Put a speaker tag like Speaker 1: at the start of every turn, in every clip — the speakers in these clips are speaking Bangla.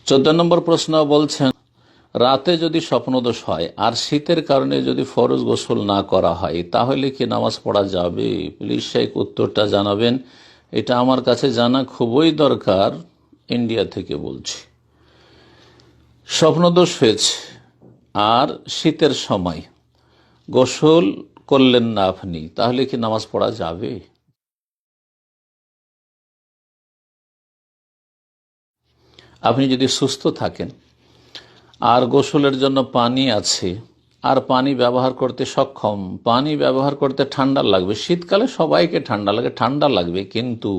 Speaker 1: 14 নম্বর প্রশ্ন বলছেন, রাতে যদি স্বপ্নদোষ হয় আর শীতের কারণে যদি ফরজ গোসল না করা হয় তাহলে কি নামাজ পড়া যাবে? প্লিজ শেখ উত্তরটা জানাবেন, এটা আমার কাছে জানা খুবই দরকার। ইন্ডিয়া থেকে বলছি। স্বপ্নদোষ হয়েছে আর শীতের সময় গোসল করলেন না আপনি, তাহলে কি নামাজ পড়া যাবে? আপনি যদি সুস্থ থাকেন আর গোসলের জন্য পানি আছে আর পানি ব্যবহার করতে সক্ষম, পানি ব্যবহার করতে ঠান্ডা লাগবে, শীতকালে সবাইকে ঠান্ডা লাগবে, কিন্তু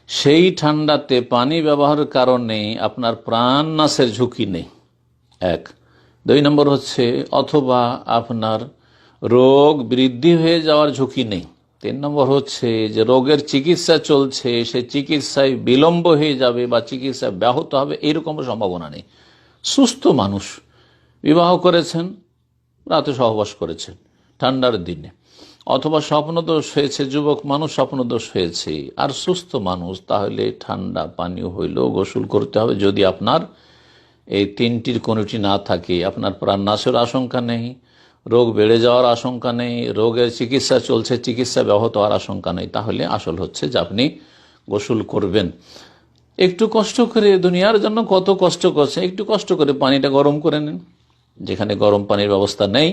Speaker 1: সেই ঠান্ডাতে পানি ব্যবহারের কারণে আপনার প্রাণ নাশের ঝুঁকি নেই, এক। 2 নম্বর হচ্ছে অথবা আপনার রোগ বৃদ্ধি হয়ে যাওয়ার ঝুঁকি নেই। 3 নম্বর হচ্ছে যে রোগের চিকিৎসা চলছে, সে চিকিৎসায় বিলম্ব হয়ে যাবে বা চিকিৎসা ব্যাহত হবে, এরকম সম্ভাবনা নেই। সুস্থ মানুষ বিবাহ করেছেন, রাতে সহবাস করেছেন ঠান্ডার দিনে, অথবা স্বপ্নদোষ হয়েছে, যুবক মানুষ স্বপ্নদোষ হয়েছে আর সুস্থ মানুষ, তাহলে ঠান্ডা পানীয় হইলেও গোসল করতে হবে। যদি আপনার এই 3টির কোনোটি না থাকে, আপনার প্রাণনাশের আশঙ্কা নেই, রোগ বেড়ে যাওয়ার আশঙ্কা নেই, রোগের চিকিৎসা চলছে, চিকিৎসা ব্যাহত হওয়ার আশঙ্কা নেই, তাহলে আসল হচ্ছে যে আপনি গোসল করবেন। একটু কষ্ট করে, দুনিয়ার জন্য কত কষ্ট করছে, একটু কষ্ট করে পানিটা গরম করে নেন। যেখানে গরম পানির ব্যবস্থা নেই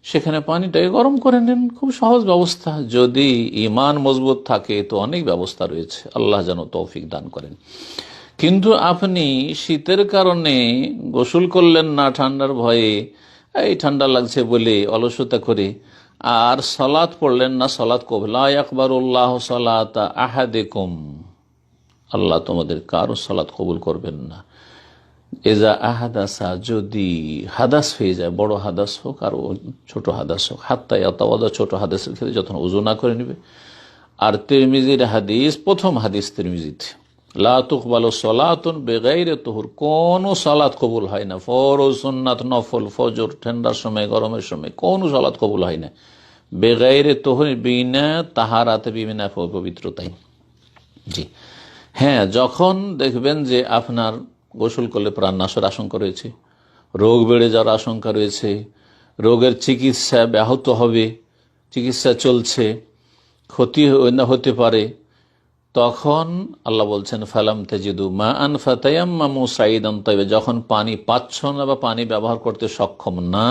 Speaker 1: সেখানে পানিটাকে গরম করে নেন, খুব সহজ ব্যবস্থা। যদি ঈমান মজবুত থাকে তো অনেক ব্যবস্থা রয়েছে, আল্লাহ যেন তৌফিক দান করেন। কিন্তু আপনি শীতের কারণে গোসল করলেন না ঠান্ডার ভয়ে, এই ঠান্ডা লাগছে বলে অলসতা করে, আর সালাত পড়লেন না, সালাত কবুল লা ইয়াকবালুল্লাহ সালাতা আহাদিকুম, আল্লাহ তোমাদের কারো সালাত কবুল করবেন না। এজা আহাদাসা, যদি হাদাস হয়ে যায়, বড় হাদাস হোক আর ছোট হাদাস হোক, হাত্তা ইয়াতাওয়াদা, ছোট হাদাসের ক্ষেত্রে যখন ওযু না করে নেবে। আর তিরমিজির হাদিস, প্রথম হাদিস তিরমিজিতে, লা তুকবালু সালাতুন বিগাইরি তুহুর, কোন সালাত কবুল হয় না, ফরজ সুন্নাত নফল, ফজর ঠান্ডার সময় গরমের সময় কোন সালাত কবুল হয় না, বিগাইরি তুহুর, বিনা তাহারাতে, বিনা পবিত্রতায়। জি হ্যাঁ, যখন দেখবেন যে আপনার গোসল করলে প্রাণ নাশের আশঙ্কা রয়েছে, রোগ বেড়ে যাওয়ার আশঙ্কা রয়েছে, রোগের চিকিৎসা ব্যাহত হবে, চিকিৎসা চলছে, ক্ষতি হতে পারে, তখন আল্লাহ বলছেন ফালাম তাজিদু মাআন ফাতায়াম্মামু সাঈদান তাইয়্যিবা, যখন পানি পাচ্ছ না বা পানি ব্যবহার করতে সক্ষম না,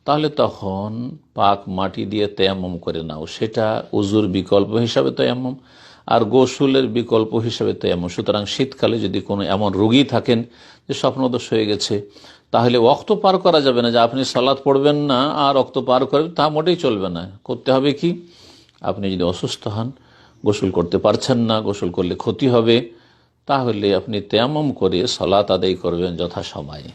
Speaker 1: তাহলে তখন পাক মাটি দিয়ে তায়াম্মুম করে নাও। সেটা উজুর বিকল্প হিসাবে তায়াম্মুম আর গোসলের বিকল্প হিসাবে তায়াম্মুম। সুতরাং শীতকালে যদি কোনো এমন রোগী থাকেন যে স্বপ্নদোষ হয়ে গেছে, তাহলে ওয়াক্ত পার করা যাবে না যে আপনি সালাত পড়বেন না আর ওয়াক্ত পার করবেন, তা মোটেই চলবে না। করতে হবে কি, আপনি যদি অসুস্থ হন, গোসল করতে পারছেন না, গোসল করলে ক্ষতি হবে, তাহলে আপনি তায়াম্মুম করে সালাত আদায় করবেন যথাসময়ে।